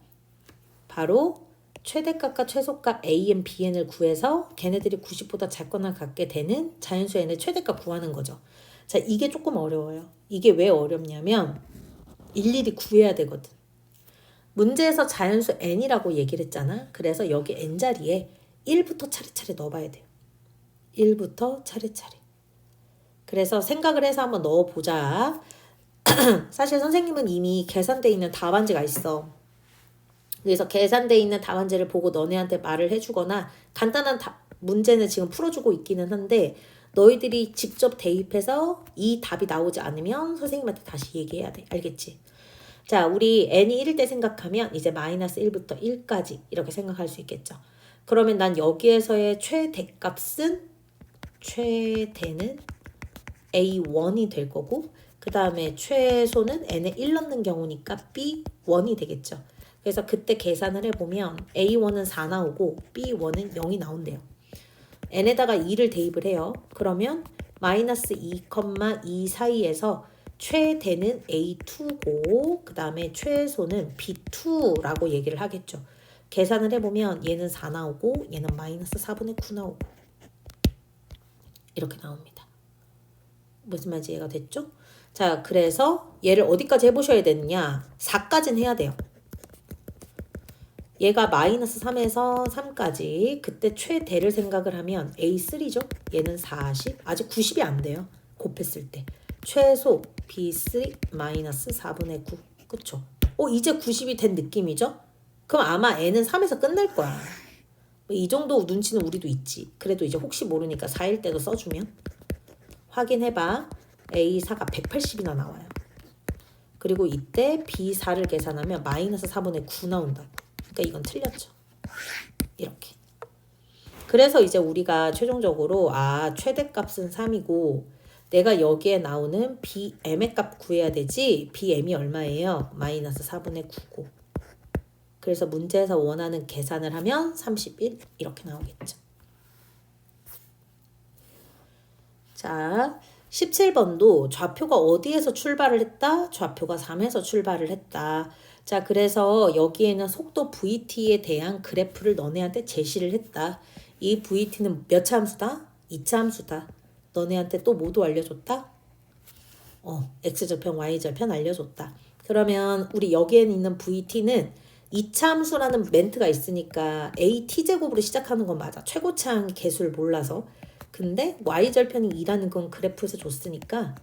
바로 최대값과 최소값 AN, BN을 구해서 걔네들이 90보다 작거나 같게 되는 자연수 n의 최대값 구하는 거죠. 자, 이게 조금 어려워요. 이게 왜 어렵냐면 일일이 구해야 되거든. 문제에서 자연수 n이라고 얘기를 했잖아. 그래서 여기 n 자리에 1부터 차례차례 넣어봐야 돼요. 1부터 차례차례. 그래서 생각을 해서 한번 넣어보자. 사실 선생님은 이미 계산돼 있는 답안지가 있어. 그래서 계산돼 있는 답안지를 보고 너네한테 말을 해주거나 간단한 문제는 지금 풀어주고 있기는 한데 너희들이 직접 대입해서 이 답이 나오지 않으면 선생님한테 다시 얘기해야 돼. 알겠지? 자, 우리 n이 1일 때 생각하면 이제 마이너스 1부터 1까지 이렇게 생각할 수 있겠죠. 그러면 난 여기에서의 최대값은 최대는 A1이 될 거고 그 다음에 최소는 n에 1 넣는 경우니까 B1이 되겠죠. 그래서 그때 계산을 해보면 A1은 4 나오고 B1은 0이 나온대요. n에다가 2를 대입을 해요. 그러면 마이너스 2, 2 사이에서 최대는 A2고 그 다음에 최소는 B2라고 얘기를 하겠죠. 계산을 해보면 얘는 4 나오고 얘는 마이너스 4분의 9 나오고 이렇게 나옵니다. 무슨 말인지 이해가 됐죠? 자, 그래서 얘를 어디까지 해보셔야 되느냐? 4까지는 해야 돼요. 얘가 마이너스 3에서 3까지 그때 최대를 생각을 하면 A3죠? 얘는 40, 아직 90이 안 돼요. 곱했을 때. 최소 B3 마이너스 4분의 9. 그쵸? 이제 90이 된 느낌이죠? 그럼 아마 N은 3에서 끝날 거야. 이 정도 눈치는 우리도 있지. 그래도 이제 혹시 모르니까 4일 때도 써주면 확인해봐. A4가 180이나 나와요. 그리고 이때 B4를 계산하면 마이너스 4분의 9 나온다. 그러니까 이건 틀렸죠. 이렇게. 그래서 이제 우리가 최종적으로 최대값은 3이고 내가 여기에 나오는 BM의 값 구해야 되지. BM이 얼마예요? 마이너스 4분의 9고. 그래서 문제에서 원하는 계산을 하면 31 이렇게 나오겠죠. 자, 17번도 좌표가 어디에서 출발을 했다? 좌표가 3에서 출발을 했다. 자, 그래서 여기에는 속도 VT에 대한 그래프를 너네한테 제시를 했다. 이 VT는 몇 차 함수다? 2차 함수다. 너네한테 또 모두 알려줬다? X절편, Y절편 알려줬다. 그러면 우리 여기에 있는 VT는 2차 함수라는 멘트가 있으니까 AT제곱으로 시작하는 건 맞아. 최고차항 개수를 몰라서. 근데 Y절편이 2라는 건 그래프에서 줬으니까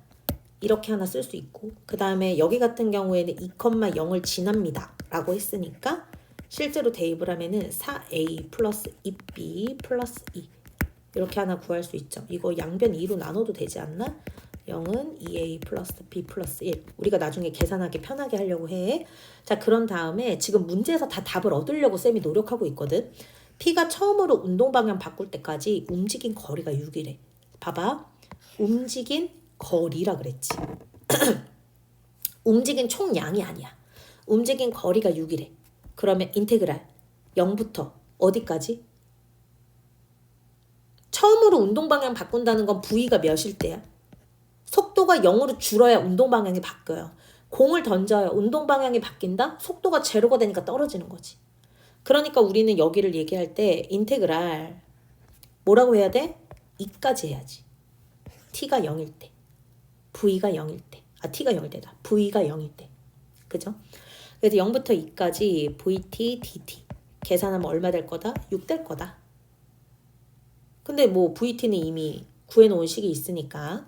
이렇게 하나 쓸 수 있고 그 다음에 여기 같은 경우에는 2,0을 지납니다 라고 했으니까 실제로 대입을 하면은 4A 플러스 2B 플러스 2 이렇게 하나 구할 수 있죠. 이거 양변 2로 나눠도 되지 않나? 0은 2A 플러스 B 플러스 1 우리가 나중에 계산하기 편하게 하려고 해. 자, 그런 다음에 지금 문제에서 다 답을 얻으려고 쌤이 노력하고 있거든. P가 처음으로 운동방향 바꿀 때까지 움직인 거리가 6이래. 봐봐. 움직인 거리라 그랬지. 움직인 총량이 아니야. 움직인 거리가 6이래. 그러면 인테그랄 0부터 어디까지? 처음으로 운동방향 바꾼다는 건 V가 몇일 때야? 속도가 0으로 줄어야 운동방향이 바뀌어요. 공을 던져요. 운동방향이 바뀐다? 속도가 제로가 되니까 떨어지는 거지. 그러니까 우리는 여기를 얘기할 때 인테그랄 뭐라고 해야 돼? 2까지 해야지. t가 0일 때. v가 0일 때. t가 0일 때다. v가 0일 때. 그죠? 그래서 0부터 2까지 vt, dt. 계산하면 얼마 될 거다? 6 될 거다. 근데 뭐 vt는 이미 구해놓은 식이 있으니까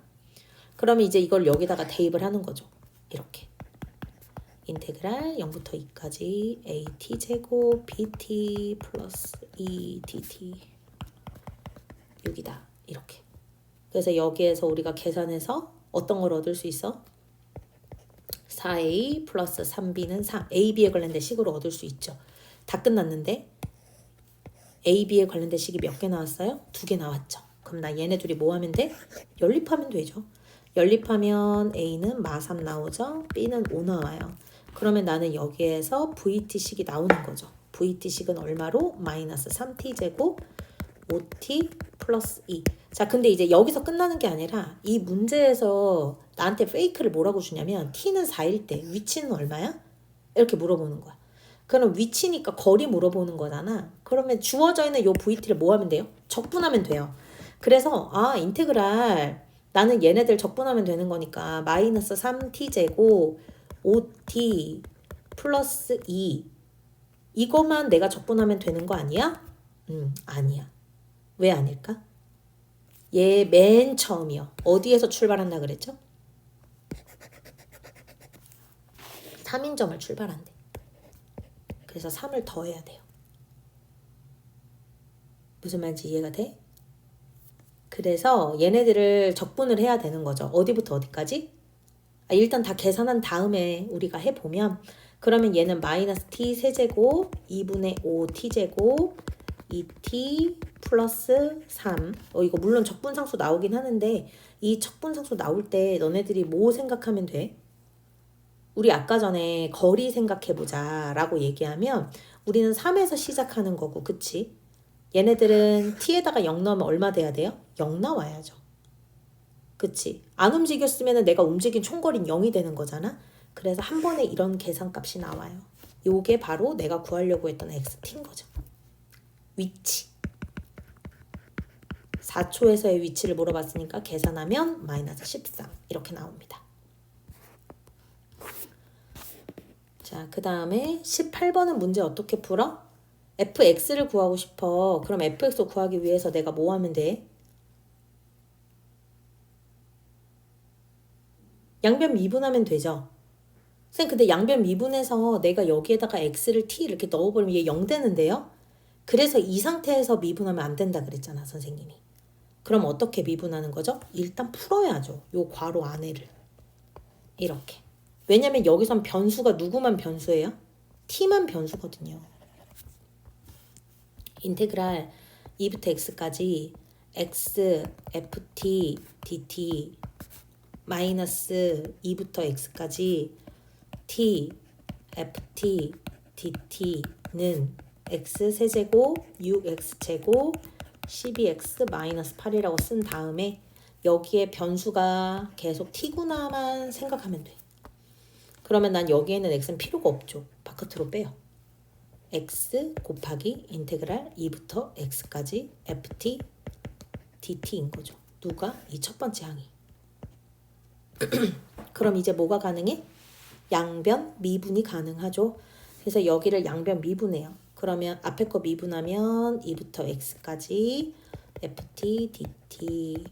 그러면 이제 이걸 여기다가 대입을 하는 거죠. 이렇게. 인테그랄 0부터 2까지 AT제곱 BT 플러스 2DT 6이다. 이렇게. 그래서 여기에서 우리가 계산해서 어떤 걸 얻을 수 있어? 4A 플러스 3B는 3. AB에 관련된 식으로 얻을 수 있죠. 다 끝났는데 AB에 관련된 식이 몇 개 나왔어요? 2개 나왔죠. 그럼 나 얘네 둘이 뭐 하면 돼? 연립하면 되죠. 연립하면 A는 마3 나오죠. B는 5 나와요. 그러면 나는 여기에서 VT식이 나오는 거죠. VT식은 얼마로? 마이너스 3T제곱 5T 플러스 2. 자, 근데 이제 여기서 끝나는 게 아니라 이 문제에서 나한테 페이크를 뭐라고 주냐면 T는 4일 때 위치는 얼마야? 이렇게 물어보는 거야. 그럼 위치니까 거리 물어보는 거잖아. 그러면 주어져 있는 요 VT를 뭐 하면 돼요? 적분하면 돼요. 그래서 인테그랄 나는 얘네들 적분하면 되는 거니까 마이너스 3T제곱 5T 플러스 2 이거만 내가 적분하면 되는 거 아니야? 아니야. 왜 아닐까? 얘 맨 처음이요. 어디에서 출발한다 그랬죠? 3인점을 출발한대. 그래서 3을 더해야 돼요. 무슨 말인지 이해가 돼? 그래서 얘네들을 적분을 해야 되는 거죠. 어디부터 어디까지? 일단 다 계산한 다음에 우리가 해보면 그러면 얘는 마이너스 t 세제곱 2분의 5 t제곱 2t 플러스 3 이거 물론 적분상수 나오긴 하는데 이 적분상수 나올 때 너네들이 뭐 생각하면 돼? 우리 아까 전에 거리 생각해보자 라고 얘기하면 우리는 3에서 시작하는 거고 그치? 얘네들은 t에다가 0 넣으면 얼마 돼야 돼요? 0 나와야죠. 그치? 안 움직였으면 내가 움직인 총거리는 0이 되는 거잖아. 그래서 한 번에 이런 계산값이 나와요. 요게 바로 내가 구하려고 했던 xt인 거죠. 위치. 4초에서의 위치를 물어봤으니까 계산하면 마이너스 13 이렇게 나옵니다. 자, 그 다음에 18번은 문제 어떻게 풀어? fx를 구하고 싶어. 그럼 fx 구하기 위해서 내가 뭐 하면 돼? 양변 미분하면 되죠. 쌤, 근데 양변 미분해서 내가 여기에다가 x를 t 이렇게 넣어버리면 얘 0 되는데요? 그래서 이 상태에서 미분하면 안 된다 그랬잖아, 선생님이. 그럼 어떻게 미분하는 거죠? 일단 풀어야죠. 요 괄호 안에를. 이렇게. 왜냐면 여기선 변수가 누구만 변수예요? t만 변수거든요. 인테그랄 2부터 x까지 x, ft, dt 마이너스 2부터 x까지 t, ft, dt는 x 세제곱 6x제곱 12x 마이너스 8이라고 쓴 다음에 여기에 변수가 계속 t구나만 생각하면 돼. 그러면 난 여기에는 x는 필요가 없죠. 바깥으로 빼요. x 곱하기 인테그랄 2부터 x까지 ft dt인 거죠. 누가? 이 첫 번째 항이. 그럼 이제 뭐가 가능해? 양변 미분이 가능하죠. 그래서 여기를 양변 미분해요. 그러면 앞에 거 미분하면 2부터 x까지 ft dt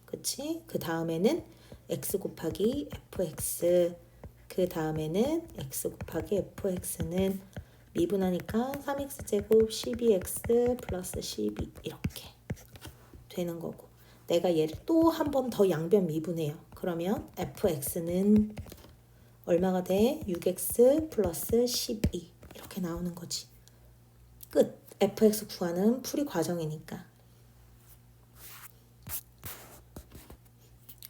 그치? 그 다음에는 x 곱하기 fx 그 다음에는 x 곱하기 fx는 미분하니까 3x제곱 12x 플러스 12 이렇게 되는 거고 내가 얘를 또 한 번 더 양변 미분해요. 그러면 fx는 얼마가 돼? 6x 플러스 12 이렇게 나오는 거지. 끝. fx 구하는 풀이 과정이니까.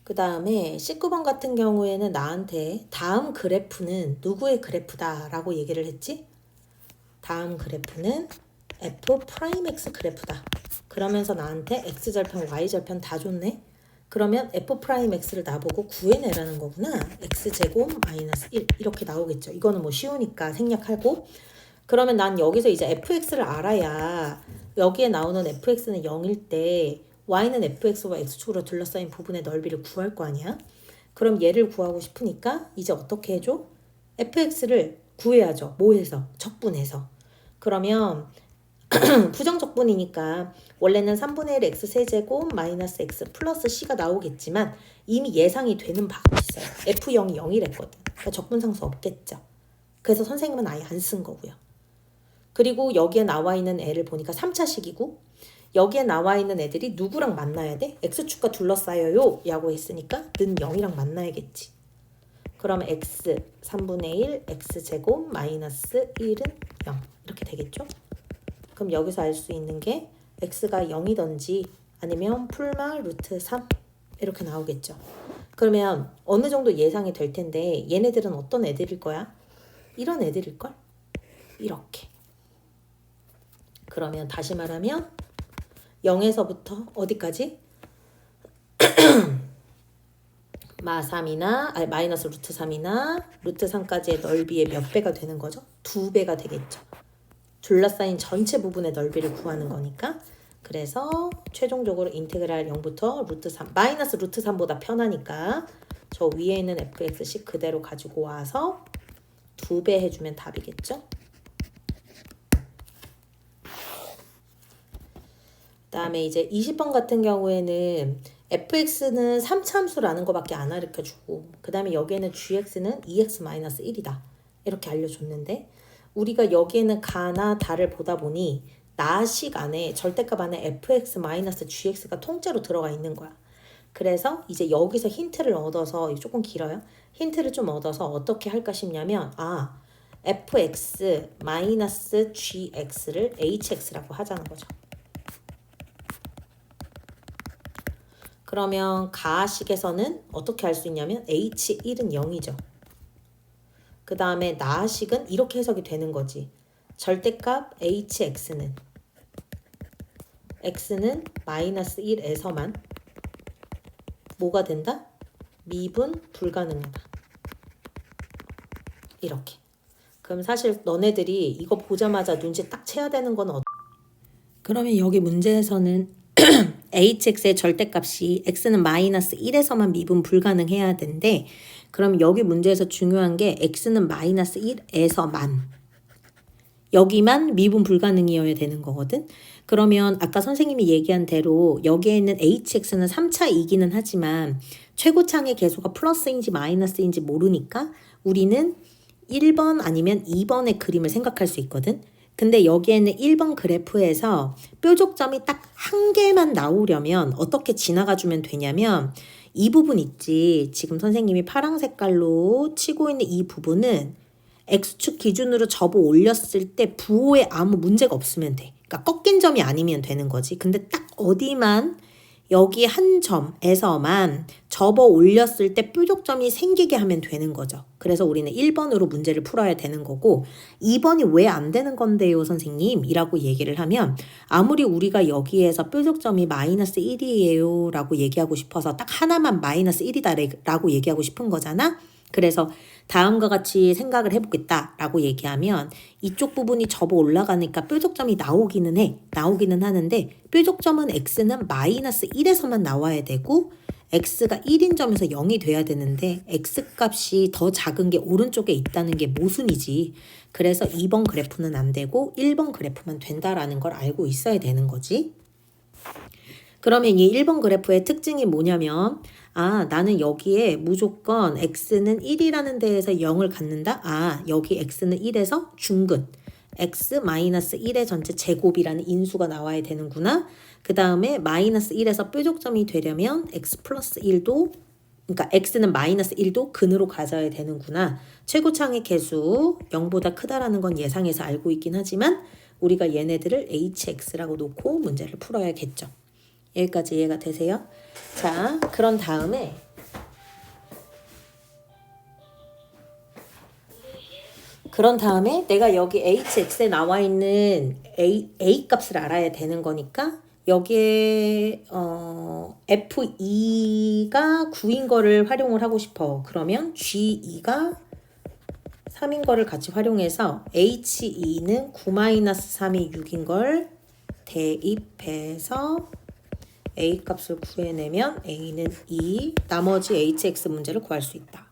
그 다음에 19번 같은 경우에는 나한테 다음 그래프는 누구의 그래프다 라고 얘기를 했지? 다음 그래프는 f'x 그래프다. 그러면서 나한테 x절편, y절편 다 줬네? 그러면 f'x를 나보고 구해내라는 거구나. x제곱 마이너스 1 이렇게 나오겠죠. 이거는 뭐 쉬우니까 생략하고 그러면 난 여기서 이제 fx를 알아야 여기에 나오는 fx는 0일 때 y는 fx와 x축으로 둘러싸인 부분의 넓이를 구할 거 아니야? 그럼 얘를 구하고 싶으니까 이제 어떻게 해줘? fx를 구해야죠. 뭐 해서? 적분해서. 그러면 부정적분이니까 원래는 3분의 1 x 세제곱 마이너스 x 플러스 c가 나오겠지만 이미 예상이 되는 바가 있어요. f0이 0이랬거든. 그러니까 적분상수 없겠죠. 그래서 선생님은 아예 안 쓴 거고요. 그리고 여기에 나와 있는 애를 보니까 3차식이고 여기에 나와 있는 애들이 누구랑 만나야 돼? x축과 둘러싸여요 라고 했으니까 는 0이랑 만나야겠지. 그러면 x 3분의 1 x제곱 마이너스 1은 0 이렇게 되겠죠? 그럼 여기서 알 수 있는 게 x가 0이던지 아니면 풀마 루트 3 이렇게 나오겠죠. 그러면 어느 정도 예상이 될 텐데 얘네들은 어떤 애들일 거야? 이런 애들일걸? 이렇게. 그러면 다시 말하면 0에서부터 어디까지? 마이너스 루트 3이나 루트 3까지의 넓이의 몇 배가 되는 거죠? 2배가 되겠죠. 둘러싸인 전체 부분의 넓이를 구하는 거니까 그래서 최종적으로 인테그랄 0부터 루트 3 마이너스 루트 3보다 편하니까 저 위에 있는 fx씩 그대로 가지고 와서 2배 해주면 답이겠죠. 그 다음에 이제 20번 같은 경우에는 fx는 3차함수라는 거밖에 안 가르쳐주고 그 다음에 여기에는 gx는 2x-1이다 이렇게 알려줬는데 우리가 여기에는 가나 다를 보다 보니 나식 안에 절대값 안에 fx-gx가 통째로 들어가 있는 거야. 그래서 이제 여기서 힌트를 얻어서 조금 길어요. 힌트를 좀 얻어서 어떻게 할까 싶냐면 fx-gx를 hx라고 하자는 거죠. 그러면 가식에서는 어떻게 할 수 있냐면 h1은 0이죠. 그 다음에 나식은 이렇게 해석이 되는 거지. 절대값 hx는 x는 마이너스 1에서만 뭐가 된다? 미분 불가능하다. 이렇게. 그럼 사실 너네들이 이거 보자마자 눈치 딱 채야 되는 건 그러면 여기 문제에서는 hx의 절대값이 x는 마이너스 1에서만 미분 불가능해야 되는데 그럼 여기 문제에서 중요한 게 x는 마이너스 1에서만 여기만 미분 불가능이어야 되는 거거든. 그러면 아까 선생님이 얘기한 대로 여기에 있는 hx는 3차 이기는 하지만 최고창의 계수가 플러스인지 마이너스인지 모르니까 우리는 1번 아니면 2번의 그림을 생각할 수 있거든. 근데 여기에는 1번 그래프에서 뾰족점이 딱 한 개만 나오려면 어떻게 지나가 주면 되냐면 이 부분 있지. 지금 선생님이 파란 색깔로 치고 있는 이 부분은 X축 기준으로 접어 올렸을 때 부호에 아무 문제가 없으면 돼. 그러니까 꺾인 점이 아니면 되는 거지. 근데 딱 어디만 여기 한 점에서만 접어 올렸을 때 뾰족점이 생기게 하면 되는 거죠. 그래서 우리는 1번으로 문제를 풀어야 되는 거고 2번이 왜 안 되는 건데요, 선생님? 이라고 얘기를 하면 아무리 우리가 여기에서 뾰족점이 마이너스 1이에요 라고 얘기하고 싶어서 딱 하나만 마이너스 1이다 라고 얘기하고 싶은 거잖아. 그래서 다음과 같이 생각을 해보겠다라고 얘기하면 이쪽 부분이 접어 올라가니까 뾰족점이 나오기는 하는데 뾰족점은 x는 마이너스 1에서만 나와야 되고 x가 1인 점에서 0이 돼야 되는데 x값이 더 작은 게 오른쪽에 있다는 게 모순이지. 그래서 2번 그래프는 안 되고 1번 그래프만 된다라는 걸 알고 있어야 되는 거지. 그러면 이 1번 그래프의 특징이 뭐냐면 나는 여기에 무조건 x는 1이라는 데에서 0을 갖는다. 여기 x는 1에서 중근 x-1의 전체 제곱이라는 인수가 나와야 되는구나. 그 다음에 마이너스 1에서 뾰족점이 되려면 x 플러스 1도 그러니까 x는 마이너스 1도 근으로 가져야 되는구나. 최고창의 개수 0보다 크다라는 건 예상해서 알고 있긴 하지만 우리가 얘네들을 hx라고 놓고 문제를 풀어야겠죠. 여기까지 이해가 되세요? 자, 그런 다음에 내가 여기 hx에 나와 있는 a 값을 알아야 되는 거니까 여기에 f2가 9인 거를 활용을 하고 싶어. 그러면 g2가 3인 거를 같이 활용해서 h2는 9-3이 6인 걸 대입해서 a 값을 구해내면 a는 2, 나머지 hx 문제를 구할 수 있다.